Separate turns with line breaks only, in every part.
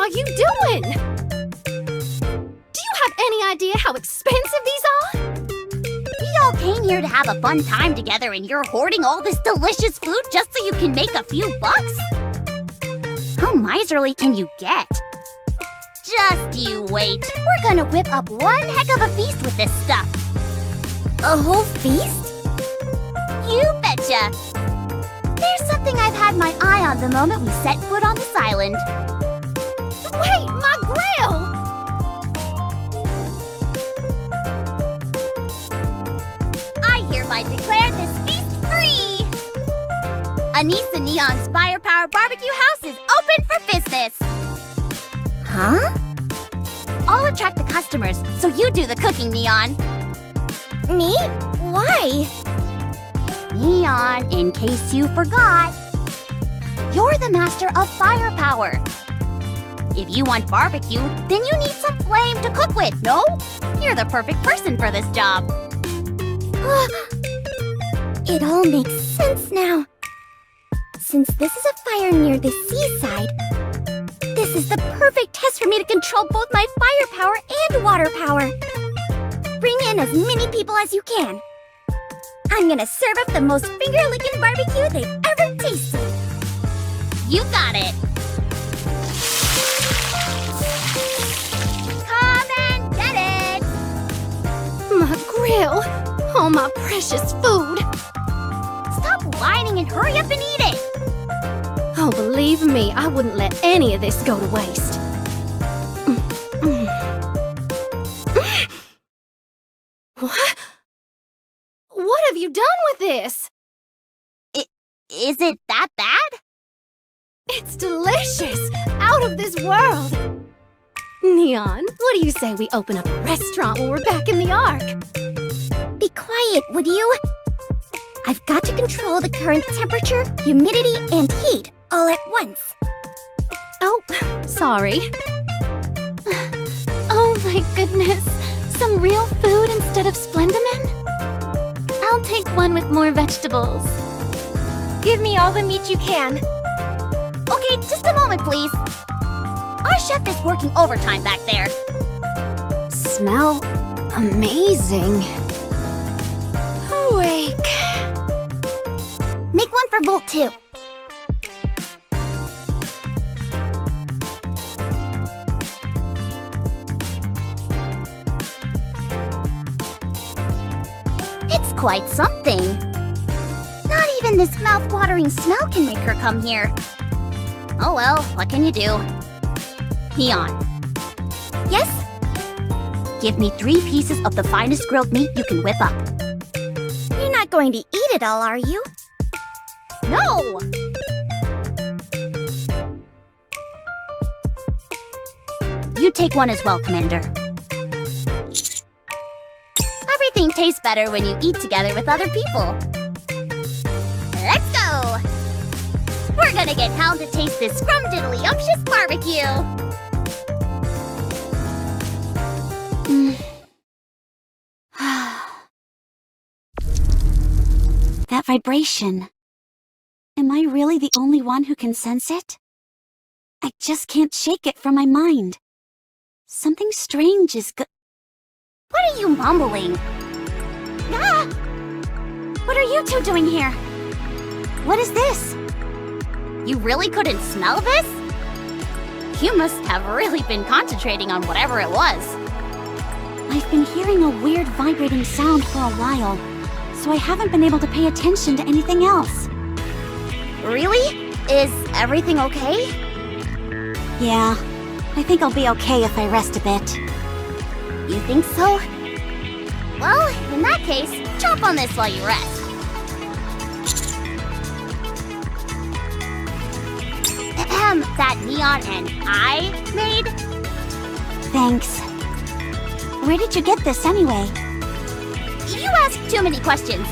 are you doing? Do you have any idea how expensive these are?
We all came here to have a fun time together and you're hoarding all this delicious food just so you can make a few bucks? How miserly can you get? Just you wait. We're gonna whip up one heck of a feast with this stuff. A whole feast? You betcha! There's something I've had my eye on the moment we set foot on this island.
Wait, my grill!
I hereby declare this feast free! Anissa Neon's Firepower Barbecue House is open for business! Huh? I'll attract the customers, so you do the cooking, Neon.
Me? Why?
Neon, in case you forgot, you're the master of firepower. If you want barbecue, then you need some flame to cook with, no? You're the perfect person for this job.
It all makes sense now. Since this is a fire near the seaside, this is the perfect test for me to control both my firepower and water power. Bring in as many people as you can. I'm gonna serve up the most finger-licking barbecue they've ever tasted.
You got it. Come and get it.
My grill! Oh, my precious food!
Stop whining and hurry up and eat it.
Oh, believe me, I wouldn't let any of this go to waste. What? What have you done with this?
Is it that bad?
It's delicious! Out of this world! Neon, what do you say we open up a restaurant when we're back in the Ark?
Be quiet, would you? I've got to control the current temperature, humidity, and heat all at once.
Oh, sorry. Oh my goodness. Some real food instead of Splendamin? I'll take one with more vegetables.
Give me all the meat you can.
Okay, just a moment, please. Our chef is working overtime back there.
Smell amazing. Awake.
Make one for Volt 2.
It's quite something. Not even this mouth-watering smell can make her come here. Oh well, what can you do? Neon.
Yes?
Give me 3 pieces of the finest grilled meat you can whip up.
You're not going to eat it all, are you?
No! You take one as well, Commander. Everything tastes better when you eat together with other people. Let's go! We're gonna get Helm to taste this scrumdiddly-umptious barbecue!
That vibration. Am I really the only one who can sense it? I just can't shake it from my mind. Something strange is
What are you mumbling?
Ah! What are you two doing here? What is this?
You really couldn't smell this? You must have really been concentrating on whatever it was.
I've been hearing a weird vibrating sound for a while, so I haven't been able to pay attention to anything else.
Really? Is everything okay?
Yeah, I think I'll be okay if I rest a bit.
You think so? Well, in that case, chomp on this while you rest. Ahem, that Neon and I made?
Thanks. Where did you get this anyway?
You ask too many questions.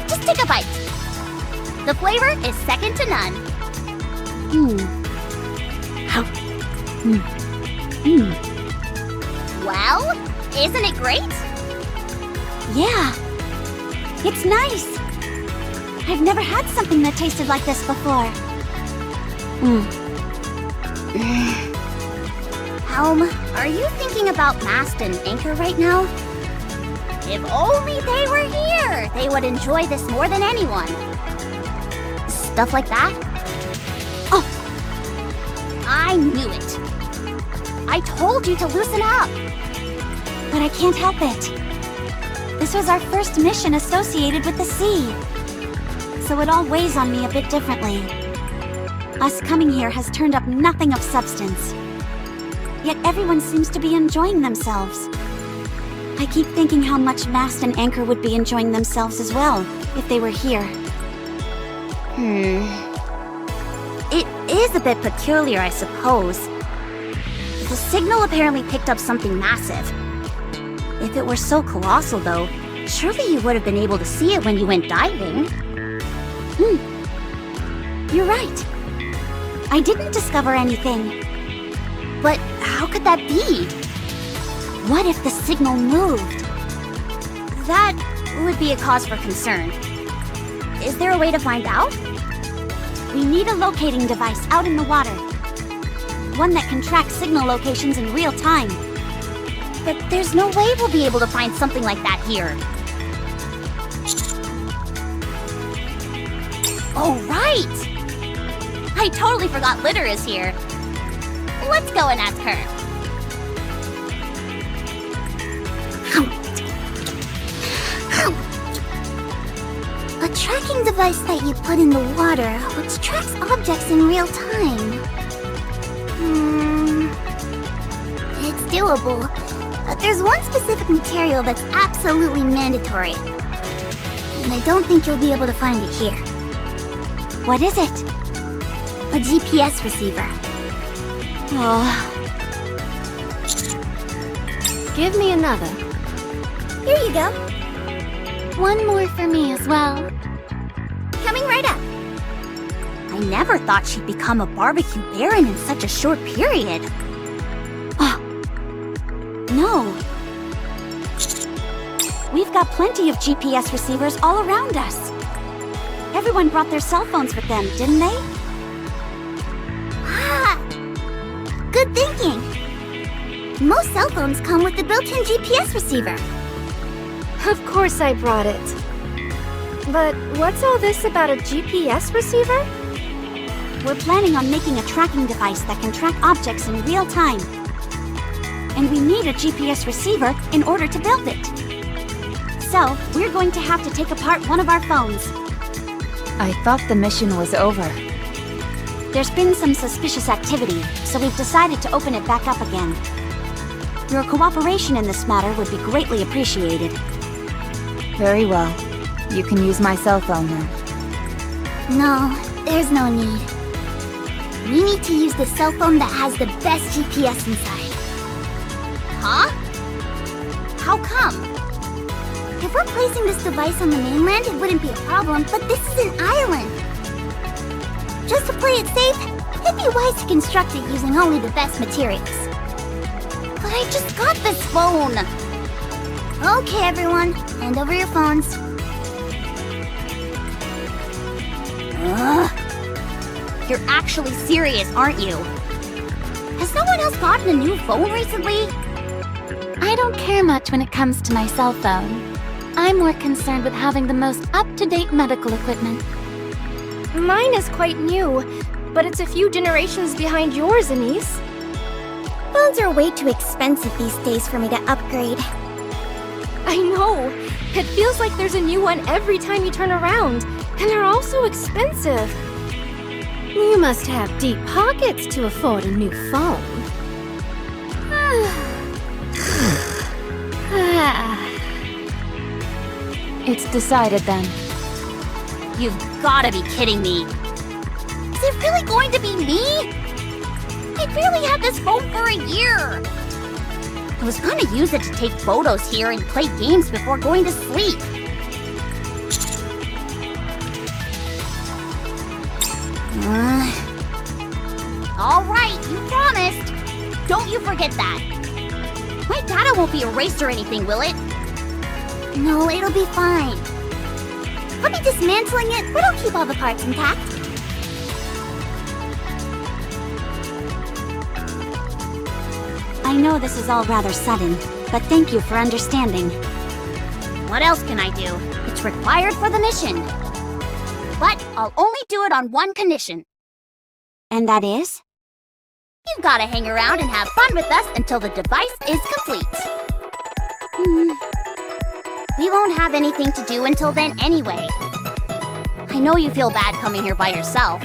Just take a bite. The flavor is second to none.
How?
Well, isn't it great?
Yeah. It's nice. I've never had something that tasted like this before.
Helm, are you thinking about mast and anchor right now? If only they were here! They would enjoy this more than anyone. Stuff like that? Oh! I knew it. I told you to loosen up.
But I can't help it. This was our first mission associated with the sea. So it all weighs on me a bit differently. Us coming here has turned up nothing of substance. Yet everyone seems to be enjoying themselves. I keep thinking how much Mast and Anchor would be enjoying themselves as well, if they were here.
It is a bit peculiar, I suppose. The signal apparently picked up something massive. If it were so colossal, though, surely you would have been able to see it when you went diving.
You're right. I didn't discover anything.
But how could that be?
What if the signal moved?
That would be a cause for concern. Is there a way to find out?
We need a locating device out in the water. One that can track signal locations in real time.
But there's no way we'll be able to find something like that here. Oh, right! I totally forgot Litter is here. Let's go and ask her.
A tracking device that you put in the water, which tracks objects in real time. It's doable, but there's one specific material that's absolutely mandatory. And I don't think you'll be able to find it here.
What is it?
A GPS receiver.
Oh,
Give me another.
Here you go.
One more for me as well.
Coming right up.
I never thought she'd become a barbecue baron in such a short period.
no. We've got plenty of GPS receivers all around us. Everyone brought their cell phones with them, didn't they?
Ah! Good thinking. Most cell phones come with the built-in GPS receiver.
Of course I brought it. But what's all this about a GPS receiver?
We're planning on making a tracking device that can track objects in real time. And we need a GPS receiver in order to build it. So, we're going to have to take apart one of our phones.
I thought the mission was over.
There's been some suspicious activity, so we've decided to open it back up again. Your cooperation in this matter would be greatly appreciated.
Very well. You can use my cell phone then.
No, there's no need. We need to use the cell phone that has the best GPS inside.
Huh? How come?
If we're placing this device on the mainland, it wouldn't be a problem, but this is an island. Just to play it safe, it'd be wise to construct it using only the best materials.
But I just got this phone!
Okay, everyone, hand over your phones.
Ugh. You're actually serious, aren't you? Has someone else gotten a new phone recently?
I don't care much when it comes to my cell phone. I'm more concerned with having the most up-to-date medical equipment. Mine is quite new, but it's a few generations behind yours, Anise.
Phones are way too expensive these days for me to upgrade.
I know! It feels like there's a new one every time you turn around, and they're all so expensive. You must have deep pockets to afford a new phone.
It's decided then.
You've gotta be kidding me. Is it really going to be me? I barely had this phone for a year. I was gonna use it to take photos here and play games before going to sleep. All right, you promised. Don't you forget that. My data won't be erased or anything, will it?
No, it'll be fine. I'll be dismantling it, but I'll keep all the parts intact.
I know this is all rather sudden, but thank you for understanding.
What else can I do? It's required for the mission. But I'll only do it on one condition.
And that is?
You've gotta hang around and have fun with us until the device is complete. We won't have anything to do until then anyway. I know you feel bad coming here by yourself.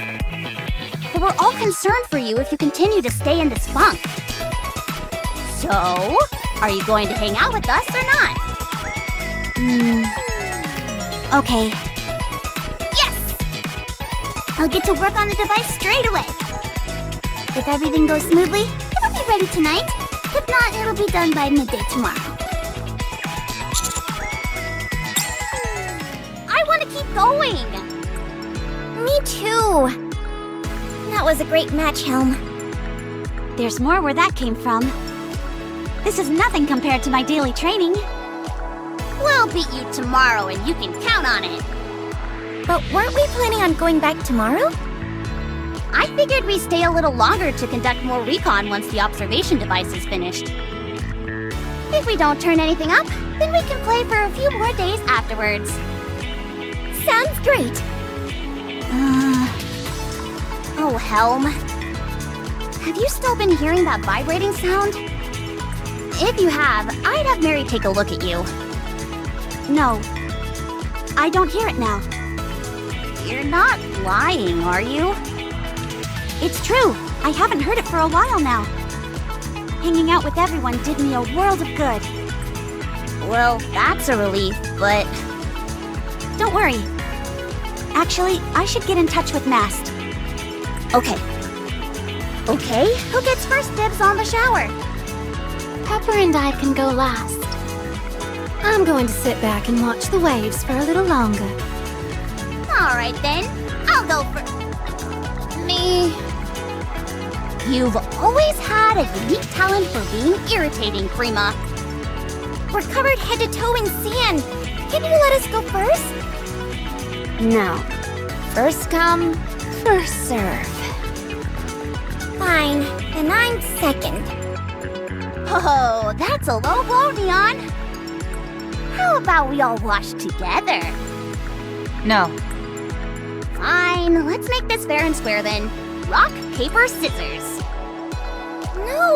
But we're all concerned for you if you continue to stay in this funk. So, are you going to hang out with us or not?
Okay.
Yes!
I'll get to work on the device straight away. If everything goes smoothly, it'll be ready tonight. If not, it'll be done by midday tomorrow.
I want to keep going!
Me too. That was a great match, Helm.
There's more where that came from. This is nothing compared to my daily training.
We'll beat you tomorrow and you can count on it.
But weren't we planning on going back tomorrow?
I figured we'd stay a little longer to conduct more recon once the observation device is finished. If we don't turn anything up, then we can play for a few more days afterwards.
Sounds great.
Oh, Helm. Have you still been hearing that vibrating sound? If you have, I'd have Mary take a look at you.
No. I don't hear it now.
You're not lying, are you?
It's true. I haven't heard it for a while now. Hanging out with everyone did me a world of good.
Well, that's a relief, but...
Don't worry. Actually, I should get in touch with Mast.
Okay. Okay, who gets first dibs on the shower?
Pepper and I can go last. I'm going to sit back and watch the waves for a little longer.
Alright then, I'll go for... Me. You've always had a unique talent for being irritating, Prima.
We're covered head to toe in sand. Can you let us go first?
No. First come, first serve.
Fine, then I'm second.
Oh, that's a low blow, Neon. How about we all wash together?
No.
Fine, let's make this fair and square then. Rock, paper, scissors.
No!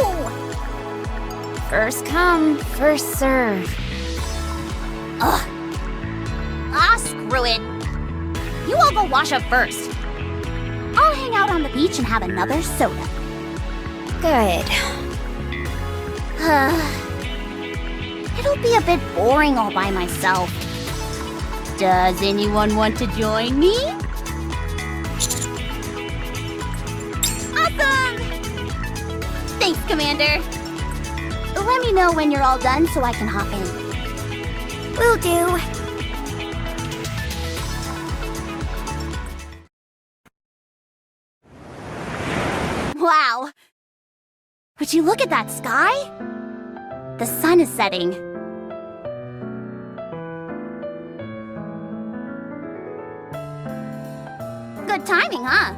First come, first serve.
Ugh. Ah, screw it. You all go wash up first. I'll hang out on the beach and have another soda.
Good.
It'll be a bit boring all by myself. Does anyone want to join me? Awesome! Thanks, Commander. Let me know when you're all done so I can hop in.
Will do.
Wow! Would you look at that sky? The sun is setting. Good timing, huh?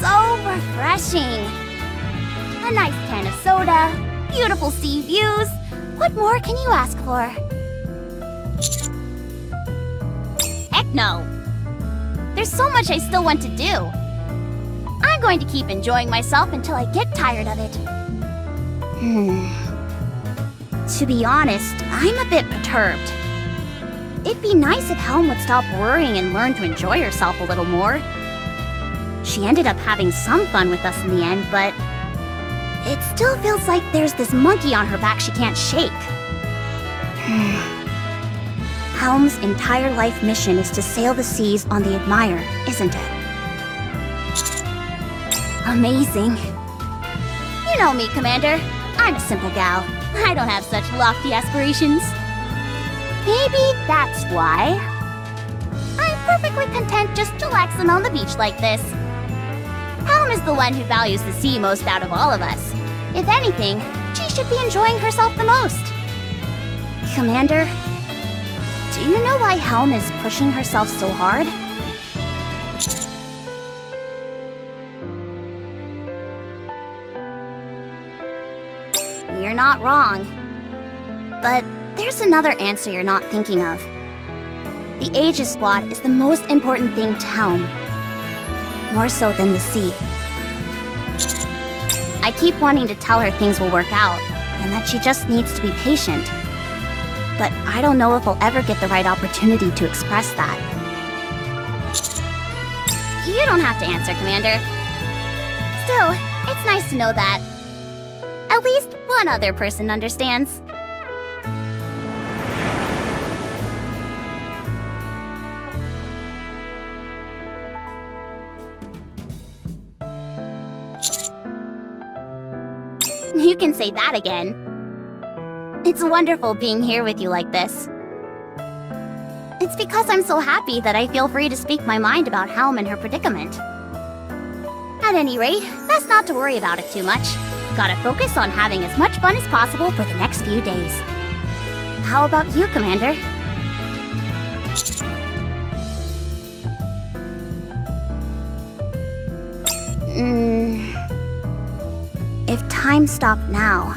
So refreshing. A nice can of soda, beautiful sea views. What more can you ask for? Heck no! There's so much I still want to do. I'm going to keep enjoying myself until I get tired of it. To be honest, I'm a bit perturbed. It'd be nice if Helm would stop worrying and learn to enjoy herself a little more. She ended up having some fun with us in the end, but it still feels like there's this monkey on her back she can't shake. Helm's entire life mission is to sail the seas on the Admire, isn't it? Amazing. You know me, Commander. I'm a simple gal. I don't have such lofty aspirations. Maybe that's why. I'm perfectly content just chillaxing on the beach like this. Helm is the one who values the sea most out of all of us. If anything, she should be enjoying herself the most. Commander, Do you know why Helm is pushing herself so hard? You're not wrong. But there's another answer you're not thinking of. The Aegis Squad is the most important thing to Helm. More so than the sea. I keep wanting to tell her things will work out, and that she just needs to be patient. But I don't know if I'll ever get the right opportunity to express that. You don't have to answer, Commander. Still, it's nice to know that at least one other person understands. You can say that again. It's wonderful being here with you like this. It's because I'm so happy that I feel free to speak my mind about Helm and her predicament. At any rate, best not to worry about it too much. Gotta focus on having as much fun as possible for the next few days. How about you, Commander? If time stopped now...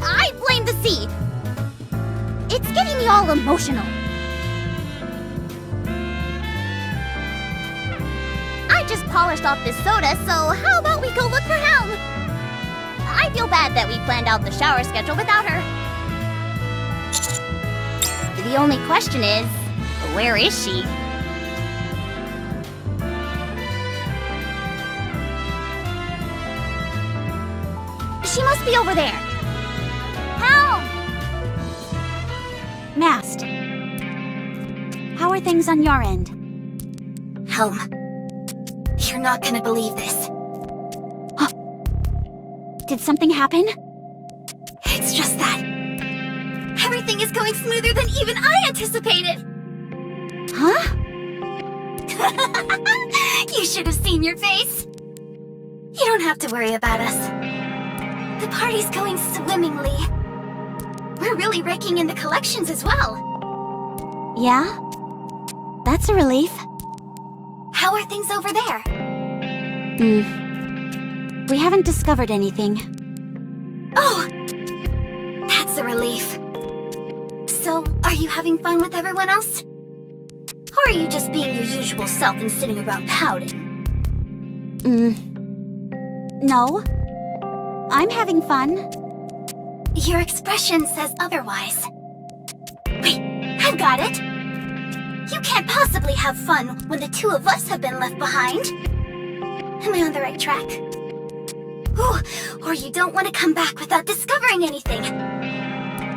I blame the sea! It's getting me all emotional. I just polished off this soda, so how about we go look for Helm? I feel bad that we planned out the shower schedule without her. The only question is, where is she? She must be over there. Helm!
Mast. How are things on your end?
Helm, you're not gonna believe this.
Did something happen?
It's just that everything is going smoother than even I anticipated.
Huh?
You should have seen your face. You don't have to worry about us. The party's going swimmingly. We're really raking in the collections as well.
Yeah? That's a relief.
How are things over there?
We haven't discovered anything.
Oh! That's a relief. So, are you having fun with everyone else? Or are you just being your usual self and sitting around pouting?
No. I'm having fun.
Your expression says otherwise. Wait, I've got it! You can't possibly have fun when the two of us have been left behind. Am I on the right track? Ooh, or you don't want to come back without discovering anything.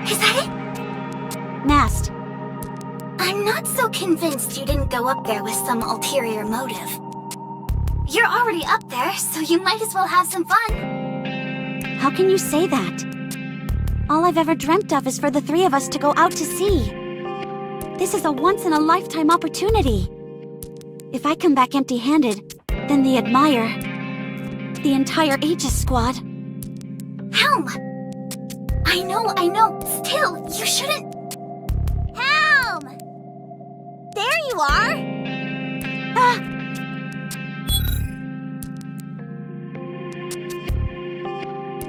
Is that it?
Mast.
I'm not so convinced you didn't go up there with some ulterior motive. You're already up there, so you might as well have some fun.
How can you say that? All I've ever dreamt of is for the three of us to go out to sea. This is a once-in-a-lifetime opportunity. If I come back empty-handed, then the the entire Aegis Squad.
Helm! I know. Still, you shouldn't...
Helm! There you are!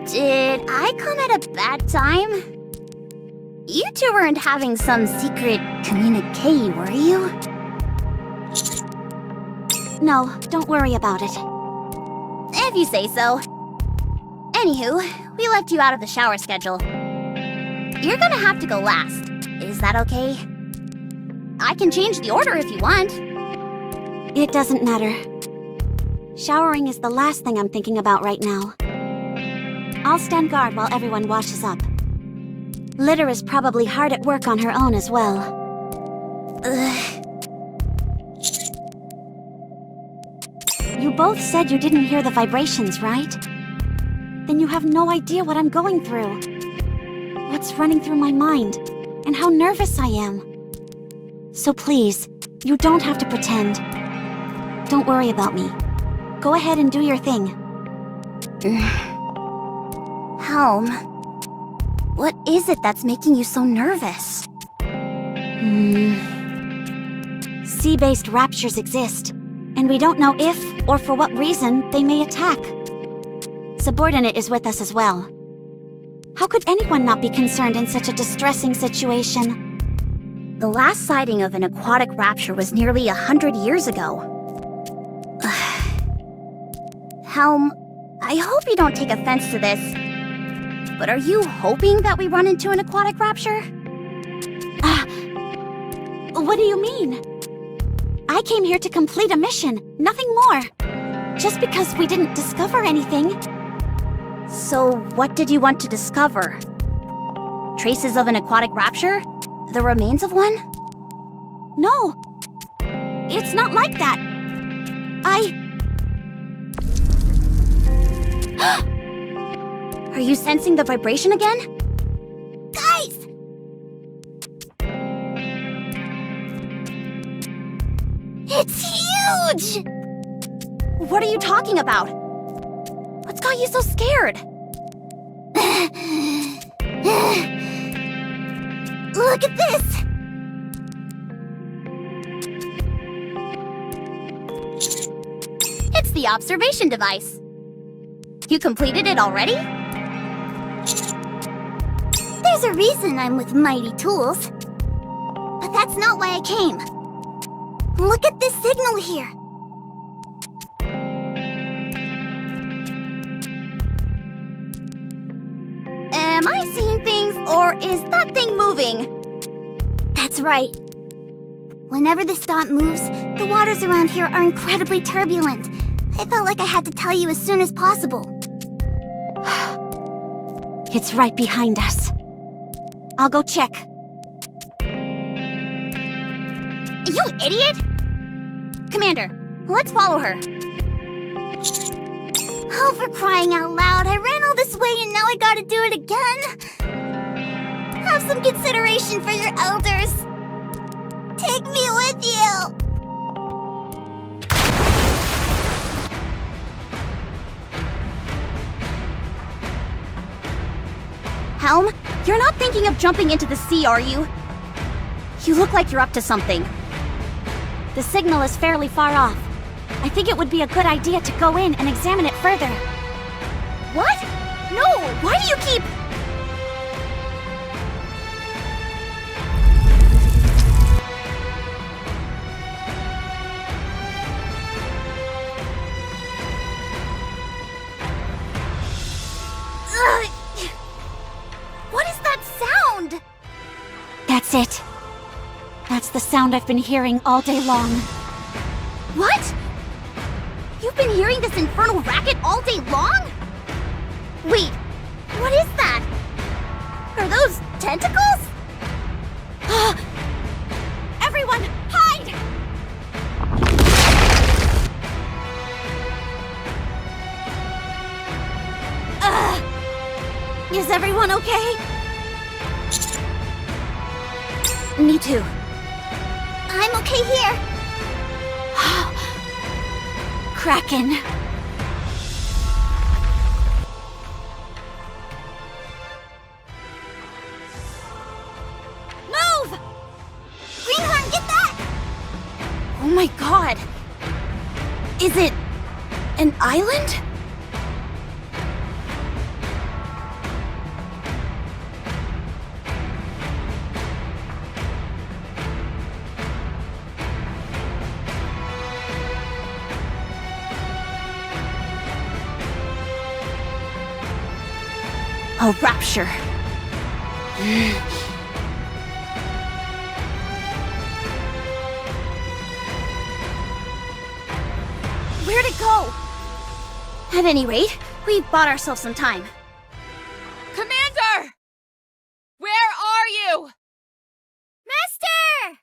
Did I come at a bad time? You two weren't having some secret communique, were you?
No, don't worry about it.
If you say so. Anywho, we left you out of the shower schedule. You're gonna have to go last. Is that okay? I can change the order if you want.
It doesn't matter. Showering is the last thing I'm thinking about right now. I'll stand guard while everyone washes up. Litter is probably hard at work on her own as well. You both said you didn't hear the vibrations, right? Then you have no idea what I'm going through. What's running through my mind, and how nervous I am. So please, you don't have to pretend. Don't worry about me. Go ahead and do your thing.
Helm, what is it that's making you so nervous?
Sea-based raptures exist, and we don't know if, or for what reason, they may attack. Subordinate is with us as well. How could anyone not be concerned in such a distressing situation?
The last sighting of an aquatic rapture was nearly 100 years ago. Helm, I hope you don't take offense to this, but are you hoping that we run into an aquatic rapture?
What do you mean? I came here to complete a mission, nothing more. Just because we didn't discover anything.
So, what did you want to discover? Traces of an aquatic rapture? The remains of one?
No. It's not like that.
Are you sensing the vibration again?
Guys! It's huge!
What are you talking about? What's got you so scared?
Look at this!
It's the observation device. You completed it already?
There's a reason I'm with Mighty Tools. But that's not why I came. Look at this signal here.
Am I seeing things, or is that thing moving?
That's right. Whenever this dot moves, the waters around here are incredibly turbulent. I felt like I had to tell you as soon as possible.
It's right behind us. I'll go check.
You idiot! Commander, let's follow her.
Oh, for crying out loud, I ran all this way and now I gotta do it again. Have some consideration for your elders. Take me with you.
Helm, you're not thinking of jumping into the sea, are you? You look like you're up to something.
The signal is fairly far off. I think it would be a good idea to go in and examine it further.
What? No! Why do you keep... What is that sound?
That's it. That's the sound I've been hearing all day long.
What? You've been hearing this infernal racket all day long? Wait, what is that? Are those tentacles?
Everyone, hide! Is everyone okay?
Me too.
I'm okay here.
Kraken.
Move!
Greenhorn, get that!
Oh my god. Is it an island? A rapture. Where'd it go? At any rate, we bought ourselves some time.
Commander! Where are you?
Master!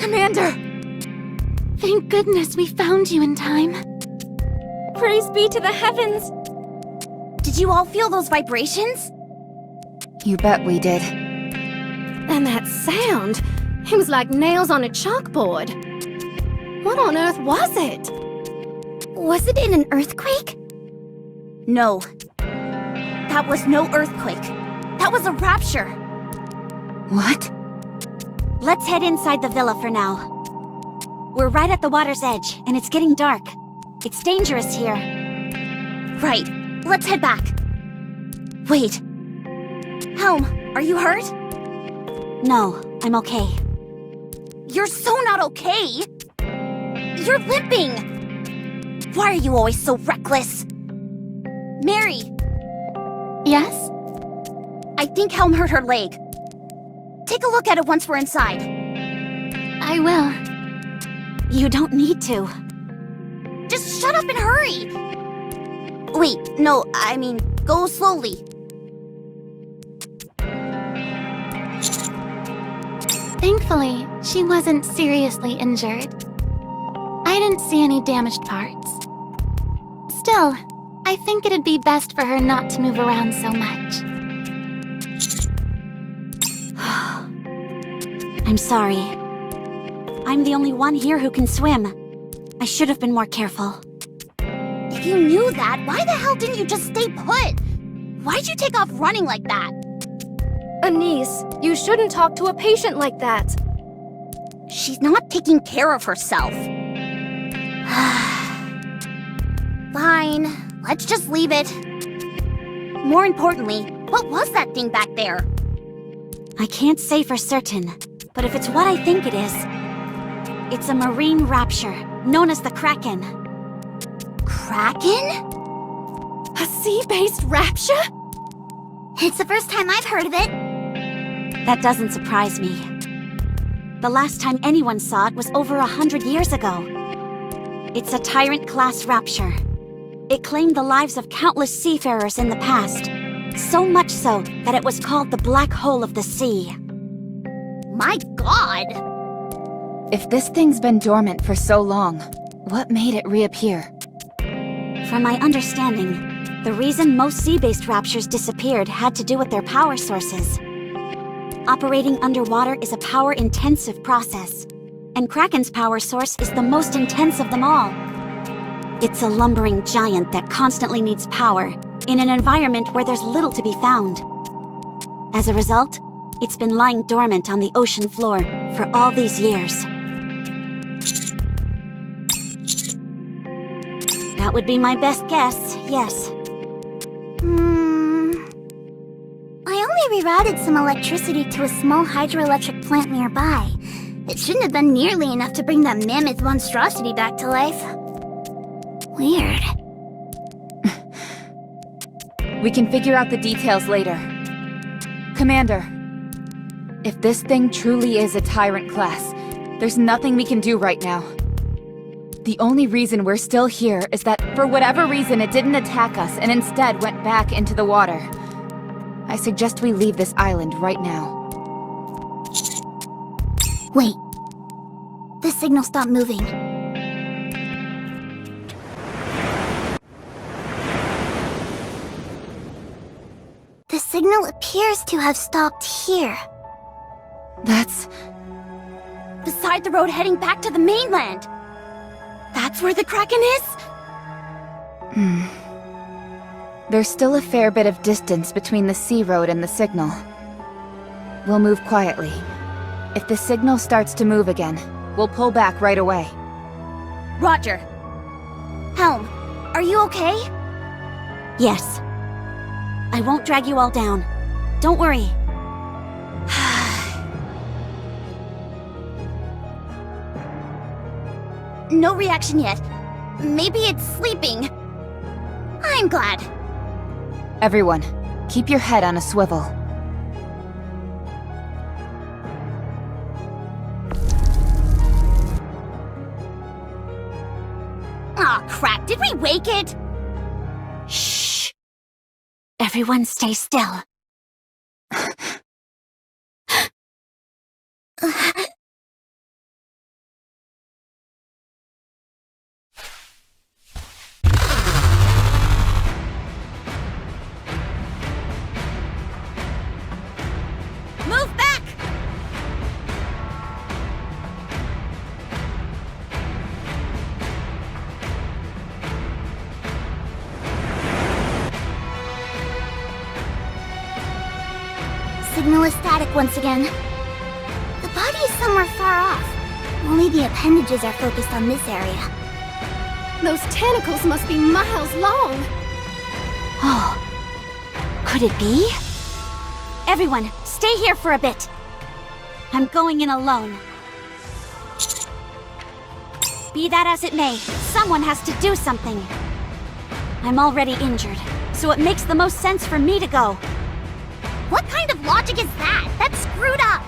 Commander!
Thank goodness we found you in time.
Praise be to the heavens!
Did you all feel those vibrations?
You bet we did.
And that sound, it was like nails on a chalkboard. What on earth was it?
Was it in an earthquake?
No. That was no earthquake. That was a rapture.
What?
Let's head inside the villa for now. We're right at the water's edge, and it's getting dark. It's dangerous here.
Right. Let's head back. Wait. Helm, are you hurt?
No, I'm okay.
You're so not okay! You're limping! Why are you always so reckless? Mary!
Yes?
I think Helm hurt her leg. Take a look at it once we're inside.
I will.
You don't need to.
Just shut up and hurry! Wait, no, I mean, go slowly.
Thankfully, she wasn't seriously injured. I didn't see any damaged parts. Still, I think it'd be best for her not to move around so much.
I'm sorry. I'm the only one here who can swim. I should have been more careful.
If you knew that, why the hell didn't you just stay put? Why'd you take off running like that?
Anise, you shouldn't talk to a patient like that.
She's not taking care of herself. Fine, let's just leave it. More importantly, what was that thing back there?
I can't say for certain, but if it's what I think it is, it's a marine rapture, known as the Kraken.
Kraken?
A sea-based rapture?
It's the first time I've heard of it.
That doesn't surprise me. The last time anyone saw it was over 100 years ago. It's a Tyrant-class rapture. It claimed the lives of countless seafarers in the past. So much so that it was called the Black Hole of the Sea.
My god!
If this thing's been dormant for so long, what made it reappear?
From my understanding, the reason most sea-based raptures disappeared had to do with their power sources. Operating underwater is a power-intensive process, and Kraken's power source is the most intense of them all. It's a lumbering giant that constantly needs power, in an environment where there's little to be found. As a result, it's been lying dormant on the ocean floor for all these years. That would be my best guess, yes.
I only rerouted some electricity to a small hydroelectric plant nearby. It shouldn't have been nearly enough to bring that mammoth monstrosity back to life. Weird.
We can figure out the details later. Commander, if this thing truly is a Tyrant class, there's nothing we can do right now. The only reason we're still here is that, for whatever reason, it didn't attack us and instead went back into the water. I suggest we leave this island right now.
Wait. The signal stopped moving. The signal appears to have stopped here.
That's...
Beside the road heading back to the mainland! That's where the Kraken is?
There's still a fair bit of distance between the sea road and the signal. We'll move quietly. If the signal starts to move again, we'll pull back right away.
Roger. Helm, are you okay?
Yes. I won't drag you all down. Don't worry.
No reaction yet. Maybe it's sleeping. I'm glad.
Everyone, keep your head on a swivel.
Aw, crap, did we wake it?
Shh. Everyone stay still.
Move back!
signal is static once again. The body is somewhere far off. Only the appendages are focused on this area.
Those tentacles must be miles long.
Oh. Could it be? Everyone, stay here for a bit. I'm going in alone. Be that as it may, someone has to do something. I'm already injured, so it makes the most sense for me to go.
What kind of logic is that? That's screwed up!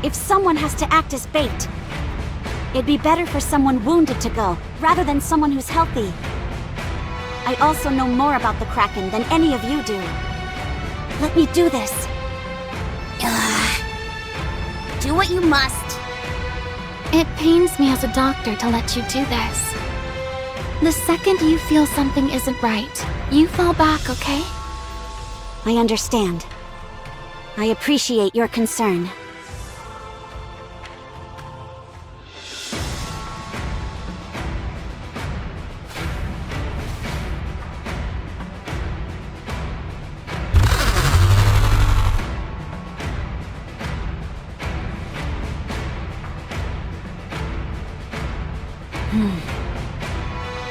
If someone has to act as bait, it'd be better for someone wounded to go, rather than someone who's healthy. I also know more about the Kraken than any of you do. Let me do this.
Do what you must.
It pains me as a doctor to let you do this. The second you feel something isn't right, you fall back, okay?
I understand. I appreciate your concern.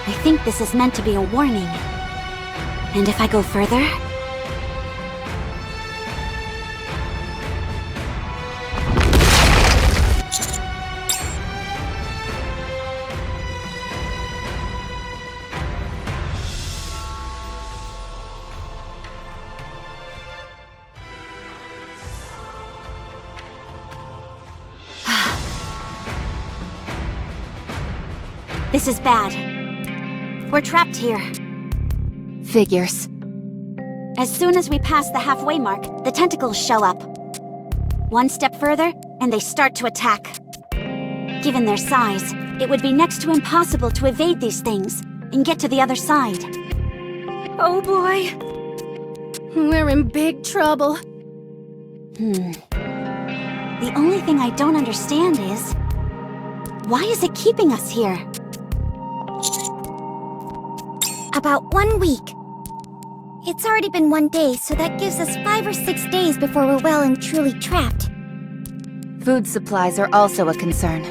I think this is meant to be a warning. And if I go further? This is bad. We're trapped here.
Figures.
As soon as we pass the halfway mark, the tentacles show up. One step further, and they start to attack. Given their size, it would be next to impossible to evade these things and get to the other side.
Oh boy. We're in big trouble.
The only thing I don't understand is, why is it keeping us here?
About 1 week. It's already been 1 day, so that gives us 5 or 6 days before we're well and truly trapped.
Food supplies are also a concern.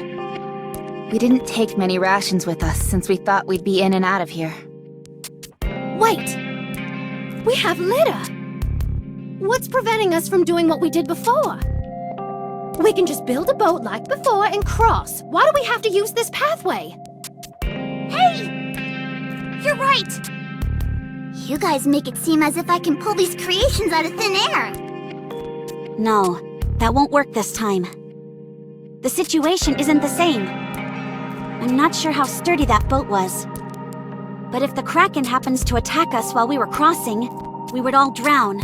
We didn't take many rations with us since we thought we'd be in and out of here.
Wait! We have litter! What's preventing us from doing what we did before? We can just build a boat like before and cross. Why do we have to use this pathway?
Hey! You're right!
You guys make it seem as if I can pull these creations out of thin air.
No, that won't work this time. The situation isn't the same. I'm not sure how sturdy that boat was. But if the Kraken happens to attack us while we were crossing, we would all drown.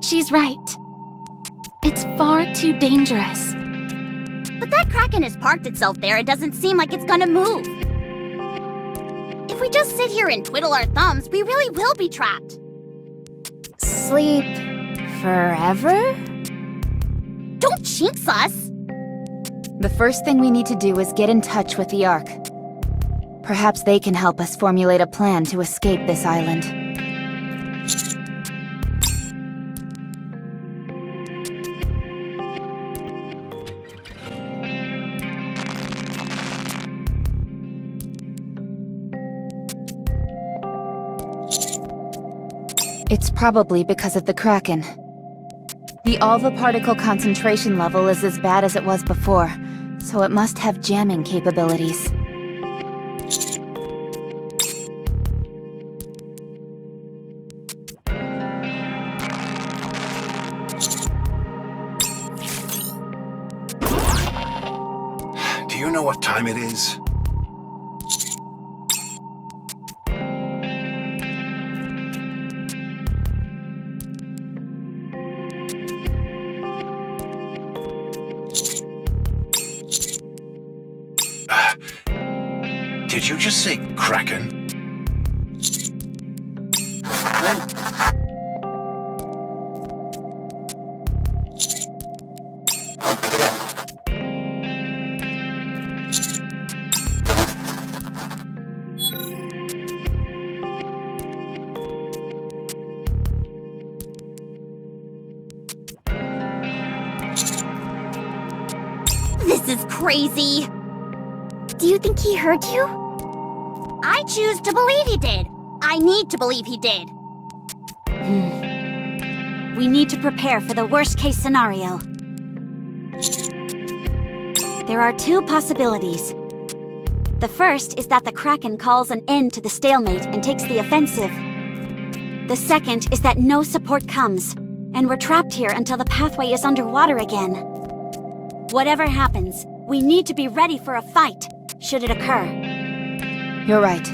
She's right. It's far too dangerous.
But that Kraken has parked itself there. It doesn't seem like it's gonna move. If we just sit here and twiddle our thumbs, we really will be trapped.
Sleep forever?
Don't jinx us!
The first thing we need to do is get in touch with the Ark. Perhaps they can help us formulate a plan to escape this island. It's probably because of the Kraken. The Alva particle concentration level is as bad as it was before, so it must have jamming capabilities.
Do you know what time it is? Did you just say Kraken?
This is crazy.
Do you think he hurt you?
I choose to believe he did. I need to believe he did.
We need to prepare for the worst-case scenario. There are two possibilities. The first is that the Kraken calls an end to the stalemate and takes the offensive. The second is that no support comes, and we're trapped here until the pathway is underwater again. Whatever happens, we need to be ready for a fight, should it occur.
You're right.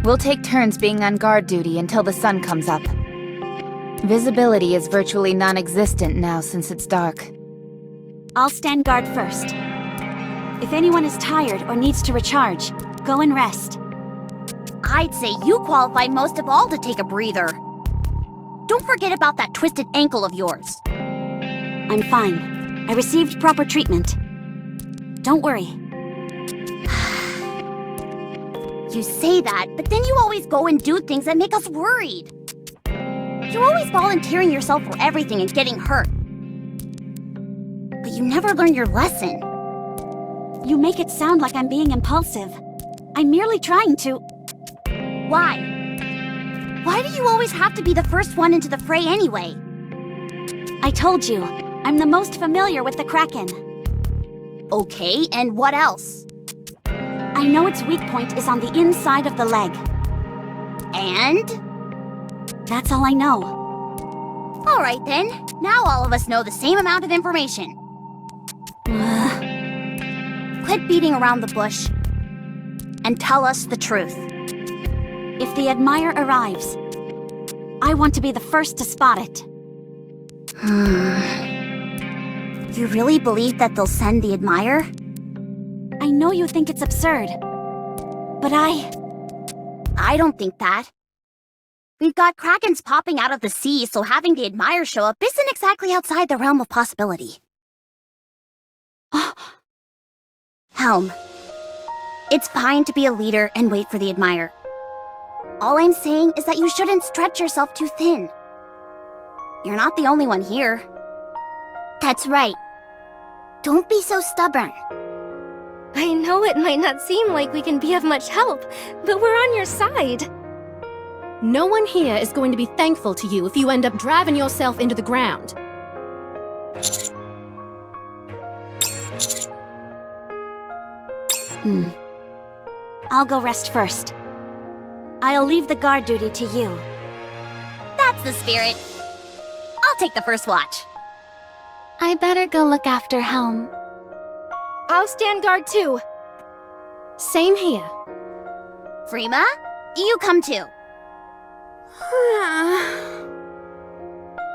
We'll take turns being on guard duty until the sun comes up. Visibility is virtually non-existent now since it's dark.
I'll stand guard first. If anyone is tired or needs to recharge, go and rest.
I'd say you qualify most of all to take a breather. Don't forget about that twisted ankle of yours.
I'm fine. I received proper treatment. Don't worry.
You say that, but then you always go and do things that make us worried. You're always volunteering yourself for everything and getting hurt. But you never learn your lesson.
You make it sound like I'm being impulsive. I'm merely trying to...
Why? Why do you always have to be the first one into the fray anyway?
I told you, I'm the most familiar with the Kraken.
Okay, and what else?
I know its weak point is on the inside of the leg.
And?
That's all I know.
Alright then, now all of us know the same amount of information. Quit beating around the bush and tell us the truth.
If the Admire arrives, I want to be the first to spot it.
You really believe that they'll send the Admire?
I know you think it's absurd, but
I don't think that. We've got Krakens popping out of the sea, so having the Admire show up isn't exactly outside the realm of possibility. Helm, it's fine to be a leader and wait for the Admire. All I'm saying is that you shouldn't stretch yourself too thin. You're not the only one here.
That's right. Don't be so stubborn.
I know it might not seem like we can be of much help, but we're on your side. No one here is going to be thankful to you if you end up driving yourself into the ground.
I'll go rest first. I'll leave the guard duty to you.
That's the spirit. I'll take the first watch.
I better go look after Helm.
I'll stand guard too. Same here.
Frima, you come too.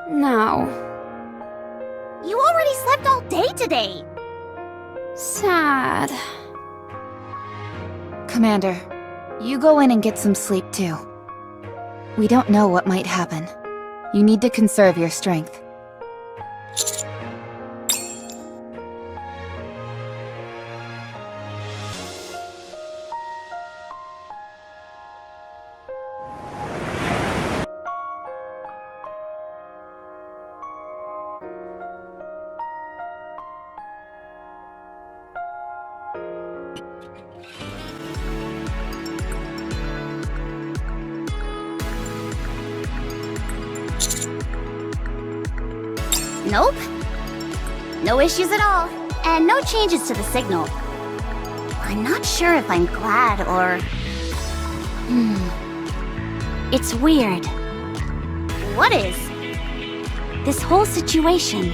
No.
You already slept all day today.
Sad.
Commander, you go in and get some sleep too. We don't know what might happen. You need to conserve your strength.
Nope. No issues at all. And no changes to the signal. I'm not sure if I'm glad or...
It's weird.
What is?
This whole situation.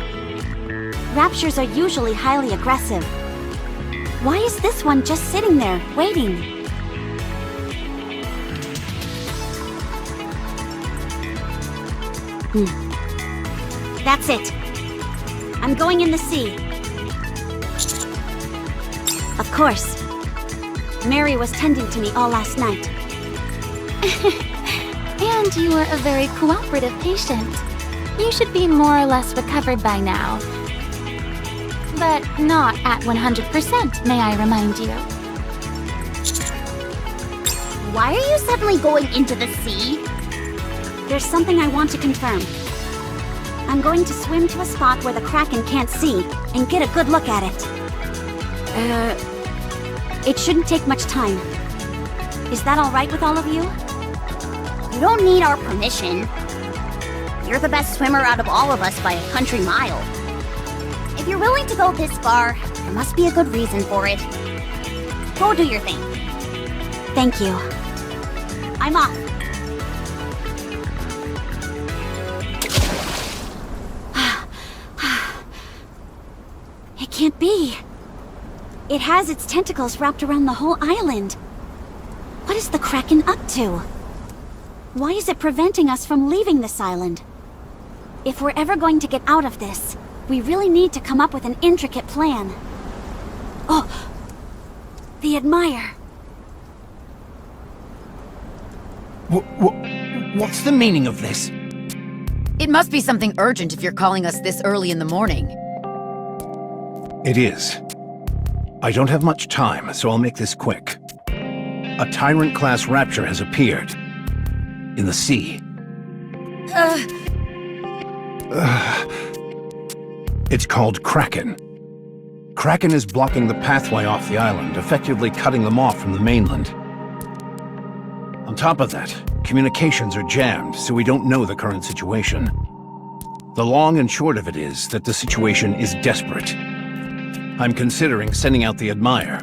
Raptures are usually highly aggressive. Why is this one just sitting there, waiting? That's it. I'm going in the sea. Of course. Mary was tending to me all last night.
And you were a very cooperative patient. You should be more or less recovered by now. But not at 100%, may I remind you.
Why are you suddenly going into the sea?
There's something I want to confirm. I'm going to swim to a spot where the Kraken can't see and get a good look at it. It shouldn't take much time. Is that alright with all of you?
You don't need our permission. You're the best swimmer out of all of us by a country mile. If you're willing to go this far, there must be a good reason for it. Go do your thing.
Thank you.
I'm off.
It can't be. It has its tentacles wrapped around the whole island. What is the Kraken up to? Why is it preventing us from leaving this island? If we're ever going to get out of this, we really need to come up with an intricate plan. Oh! The Admire.
What's the meaning of this?
It must be something urgent if you're calling us this early in the morning.
It is. I don't have much time, so I'll make this quick. A Tyrant-class Rapture has appeared. In the sea. It's called Kraken. Kraken is blocking the pathway off the island, effectively cutting them off from the mainland. On top of that, communications are jammed, so we don't know the current situation. The long and short of it is that the situation is desperate. I'm considering sending out the Admire.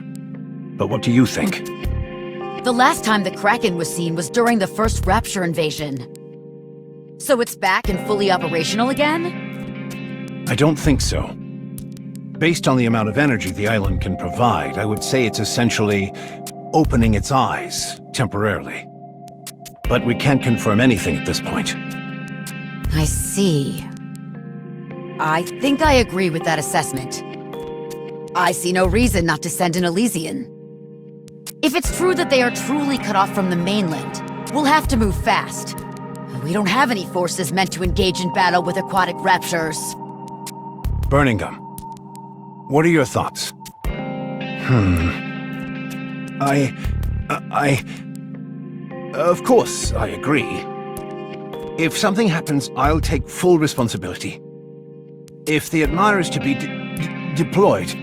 But what do you think?
The last time the Kraken was seen was during the first Rapture invasion. So it's back and fully operational again?
I don't think so. Based on the amount of energy the island can provide, I would say it's essentially opening its eyes, temporarily. But we can't confirm anything at this point.
I see. I think I agree with that assessment. I see no reason not to send an Elysian. If it's true that they are truly cut off from the mainland, we'll have to move fast. We don't have any forces meant to engage in battle with aquatic raptures.
Birmingham, what are your thoughts? Of course, I agree. If something happens, I'll take full responsibility. If the Admire is to be deployed,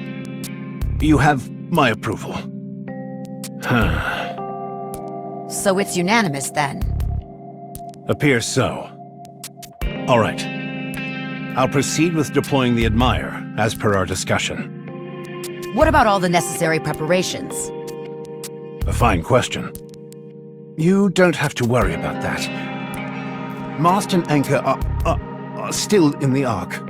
you have my approval.
So it's unanimous, then?
Appears so. All right. I'll proceed with deploying the Admire, as per our discussion.
What about all the necessary preparations?
A fine question. You don't have to worry about that. Mast and anchor are still in the Ark.